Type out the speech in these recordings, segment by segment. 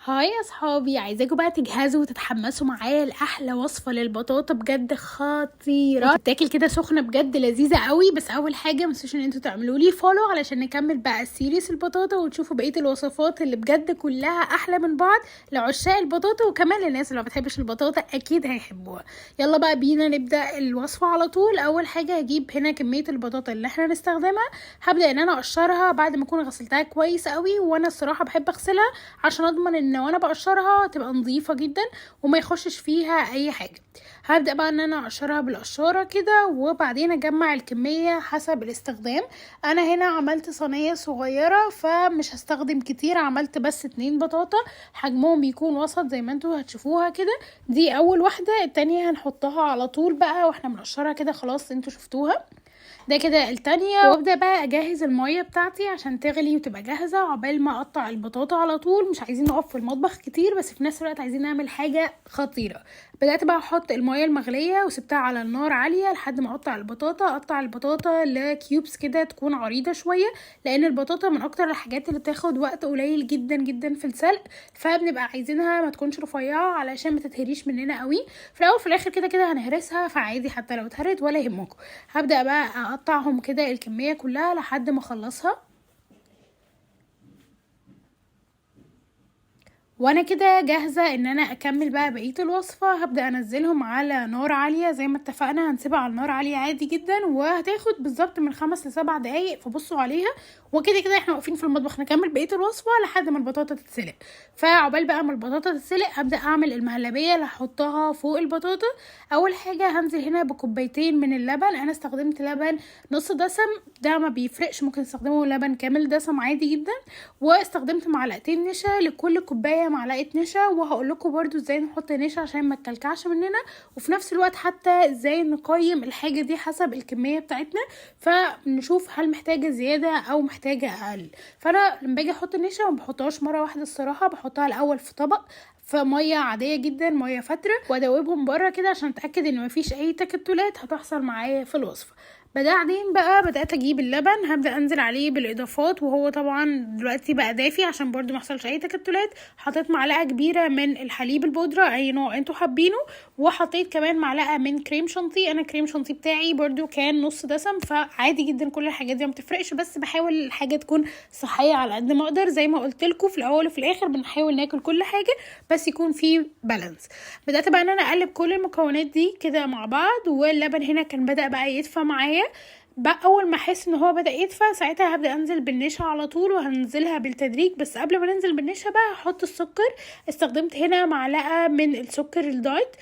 هاي يا صحابي، عايزاكم بقى تجهزوا وتتحمسوا معايا لاحلى وصفه للبطاطا بجد خطيره وتتاكل كده سخنه بجد لذيذه قوي. بس اول حاجه متنسوش ان انتوا تعملوا لي فولو علشان نكمل بقى السيريس البطاطا وتشوفوا بقيه الوصفات اللي بجد كلها احلى من بعض لعشاق البطاطا، وكمان للناس اللي ما بتحبش البطاطا اكيد هيحبوها. يلا بقى بينا نبدا الوصفه على طول. اول حاجه هجيب هنا كميه البطاطا اللي احنا نستخدمها. هبدا ان انا اقشرها بعد ما اكون غسلتها كويس قوي، وانا الصراحه بحب اغسلها عشان اضمن ان وانا بقشرها تبقى نظيفه جدا وما يخشش فيها اي حاجه. هبدا بقى ان انا اقشرها بالقشاره كده، وبعدين اجمع الكميه حسب الاستخدام. انا هنا عملت صينيه صغيره فمش هستخدم كتير، عملت بس 2 بطاطا حجمهم بيكون وسط زي ما انتوا هتشوفوها كده. دي اول واحده، التانية هنحطها على طول بقى واحنا بنقشرها كده، خلاص انتوا شفتوها. ده كده التانية. وابدأ بقى اجهز المية بتاعتي عشان تغلي وتبقى جاهزة عقبال ما اقطع البطاطا. على طول مش عايزين نقف في المطبخ كتير، بس في نفس الوقت عايزين نعمل حاجة خطيرة. بدأت بقى احط المية المغلية وسبتها على النار عالية لحد ما اقطع البطاطا. اقطع البطاطا لكيوبس كده تكون عريضة شوية، لان البطاطا من اكتر الحاجات اللي بتاخد وقت قليل جدا جدا في السلق، فبنبقى عايزينها ما تكونش رفيعة علشان ما تتهريش مننا قوي. في الاول في الاخر كده كده هنهرسها، فعادي حتى لو اتهرت ولا يهمكم. هبدأ بقى اقطعهم كده الكمية كلها لحد ما اخلصها. وانا كده جاهزة ان انا اكمل بقى بقية الوصفة. هبدأ انزلهم على نار عالية زي ما اتفقنا، هنسيبها على نار عالية عادي جدا، وهتاخد بالظبط من 5 ل7 دقايق، فبصوا عليها. وكده كده احنا واقفين في المطبخ نكمل بقية الوصفة لحد ما البطاطا تتسلق. فعقبال بقى ما البطاطا تتسلق هبدأ اعمل المهلبية اللي هحطها فوق البطاطا. اول حاجة هنزل هنا بكوبايتين من اللبن. انا استخدمت لبن نص دسم، ده ما بيفرقش، ممكن تستخدموا لبن كامل دسم عادي جدا. واستخدمت معلقتين نشا، لكل كوبايه معلقه نشا. وهقول لكم برده ازاي نحط نشا عشان ما تكلكعش مننا، وفي نفس الوقت حتى ازاي نقيم الحاجه دي حسب الكميه بتاعتنا، فنشوف هل محتاجه زياده او محتاجه اقل. فانا لما باجي احط النشا ما بحطهاش مره واحده الصراحه، بحطها الاول في طبق في ميه عاديه جدا، ميه فتره، وادوبهم بره كده عشان اتاكد ان مفيش اي تكتلات هتحصل معايا في الوصفه. بعدين بقى بدأت اجيب اللبن، هبدأ انزل عليه بالاضافات، وهو طبعا دلوقتي بقى دافي عشان برضو ما يحصلش اي تكتلات. حطيت معلقة كبيرة من الحليب البودرة اي نوع انتوا حابينه، وحطيت كمان معلقة من كريم شانتيه. انا كريم شانتيه بتاعي برضو كان نص دسم، فعادي جدا كل الحاجات دي ما بتفرقش، بس بحاول الحاجة تكون صحية على قد ما اقدر. زي ما قلت لكم في الاول وفي الاخر بنحاول ناكل كل حاجة بس يكون في بالانس. بدأت بقى ان انا اقلب كل المكونات دي كده مع بعض، واللبن هنا كان بدأ بقى يدفى معايا. بقى اول ما احس ان هو بدأ يدفى ساعتها هبدأ انزل بالنشا على طول، وهنزلها بالتدريج. بس قبل ما ننزل بالنشا بقى هحط السكر. استخدمت هنا معلقة من السكر الدايت،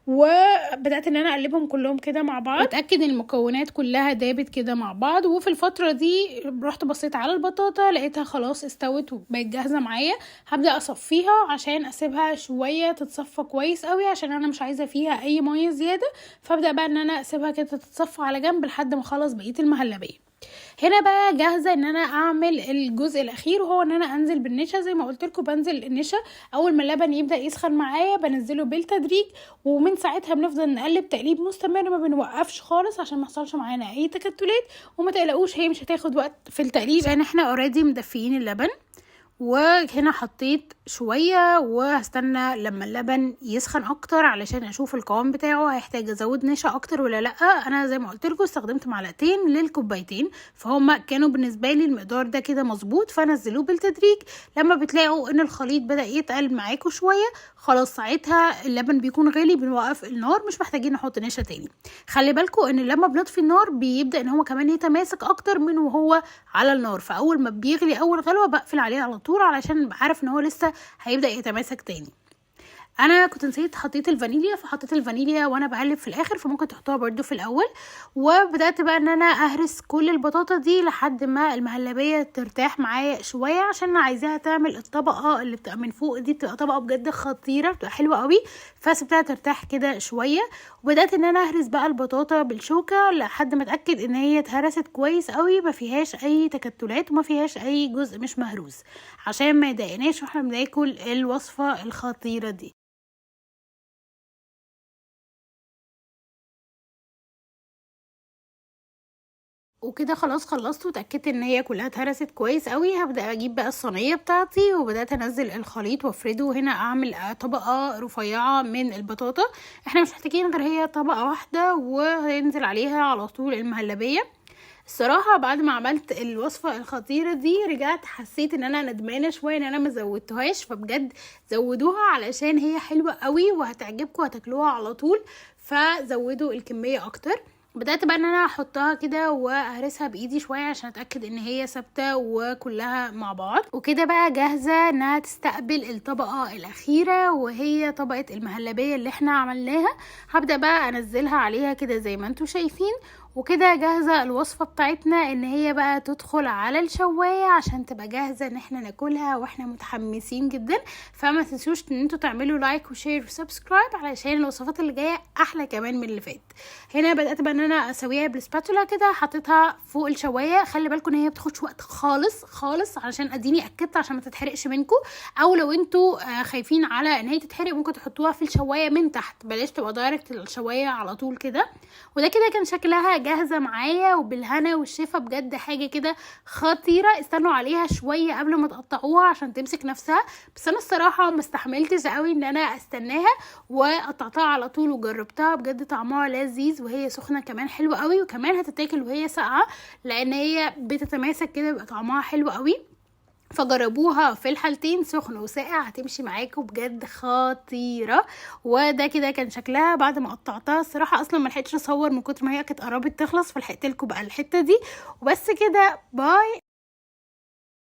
وبدأت ان انا اقلبهم كلهم كده مع بعض واتأكد ان المكونات كلها دابت كده مع بعض. وفي الفترة دي رحت بصيت على البطاطا لقيتها خلاص استوت وبقت جاهزة معايا. هبدأ اصفيها عشان اسيبها شوية تتصفى كويس قوي، عشان انا مش عايزة فيها اي مية زيادة. فابدأ بقى ان انا اسيبها كده تتصفى على جنب لحد ما اخلص بقية المهلبية. هنا بقى جاهزه ان انا اعمل الجزء الاخير، وهو ان انا انزل بالنشا. زي ما قلت لكم بنزل النشا اول ما اللبن يبدا يسخن معايا بنزله بالتدريج، ومن ساعتها بنفضل نقلب تقليب مستمر، ما بنوقفش خالص عشان ما يحصلش معانا اي تكتلات. وما تقلقوش هي مش هتاخد وقت في التقليب لان احنا اوريدي مدفيين اللبن. وهنا حطيت شوية وهستنى لما اللبن يسخن اكتر علشان اشوف القوام بتاعه هيحتاج ازود نشا اكتر ولا لا. انا زي ما قلت لكم استخدمت معلقتين للكوبايتين، فهم كانوا بالنسبه لي المقدار ده كده مظبوط، فنزلوه بالتدريج. لما بتلاقوا ان الخليط بدا يتقل معاكم شويه خلاص ساعتها اللبن بيكون غالي، بنوقف النار، مش محتاجين نحط نشا تاني. خلي بالكم ان لما بنطفي النار بيبدا ان هو كمان يتماسك اكتر من وهو على النار، فاول ما بيغلي اول غلوه بقفل عليه على طول علشان عارف ان هو لسه هيبدأ يتماسك تاني. انا كنت نسيت حطيت الفانيليا، فحطيت الفانيليا وانا بقلب في الاخر، فممكن تحطوها برده في الاول. وبدأت بقى ان انا اهرس كل البطاطا دي لحد ما المهلبية ترتاح معايا شوية، عشان انا عايزاها تعمل الطبقة اللي بتبقى من فوق دي، بتبقى طبقة بجد خطيرة، بتبقى حلوة قوي. فسبتها ترتاح كده شوية، وبدأت ان انا اهرس بقى البطاطا بالشوكة لحد ما اتأكد ان هي اتهرست كويس قوي، ما فيهاش اي تكتلات وما فيهاش اي جزء مش مهروس، عشان ما يضايقناش واحنا بناكل الوصفة الخطيرة دي. وكده خلاص خلصت واتاكدت ان هي كلها اتهرست كويس قوي. هبدا اجيب بقى الصينيه بتاعتي وبدات انزل الخليط وافرده. هنا اعمل طبقه رفيعه من البطاطا، احنا مش محتاجين غير هي طبقه واحده، وهينزل عليها على طول المهلبيه. الصراحه بعد ما عملت الوصفه الخطيره دي رجعت حسيت ان انا ندمانه شويه ان انا ما زودتهاش، فبجد زودوها علشان هي حلوه قوي وهتعجبكم وهتاكلوها على طول، فزودوا الكميه اكتر. بدأت بقى ان انا احطها كده واهرسها بايدي شوية عشان اتأكد ان هي ثابتة وكلها مع بعض. وكده بقى جاهزة انها تستقبل الطبقة الاخيرة وهي طبقة المهلبية اللي احنا عملناها. هبدأ بقى انزلها عليها كده زي ما انتوا شايفين. وكده جاهزة الوصفة بتاعتنا ان هي بقى تدخل على الشواية عشان تبقى جاهزة ان احنا ناكلها واحنا متحمسين جدا. فما تنسوش ان انتوا تعملوا لايك وشير وسبسكرايب علشان الوصفات اللي جاية احلى كمان من اللي فات. هنا بدأت بقى ان انا اسويها بالسباتولا كده، حطيتها فوق الشواية. خلي بالكم ان هي بتاخدش وقت خالص خالص علشان اديني اكدت عشان ما تتحرقش منكم، او لو انتوا خايفين على ان هي تتحرق ممكن تحطوها في الشواية من تحت، بلاش تبقى دايركت الشواية على طول كده. وده كده كان شكلها جاهزة معايا وبالهنا والشفا، بجد حاجة كده خطيرة. استنوا عليها شوية قبل ما تقطعوها عشان تمسك نفسها، بس انا الصراحة ما استحملتش قوي ان انا استناها وقطعتها على طول وجربتها. بجد طعمها لذيذ وهي سخنة كمان حلوة قوي، وكمان هتتاكل وهي ساقعة لان هي بتتماسك كده بيبقى طعمها حلو قوي. فجربوها في الحالتين سخن وساقع هتمشي معاكم بجد خطيرة. وده كده كان شكلها بعد ما قطعتها. الصراحة اصلا ما لحقتش اصور من كتر ما هي كانت قربت تخلص، فلحقت لكم بقى الحتة دي وبس كده. باي.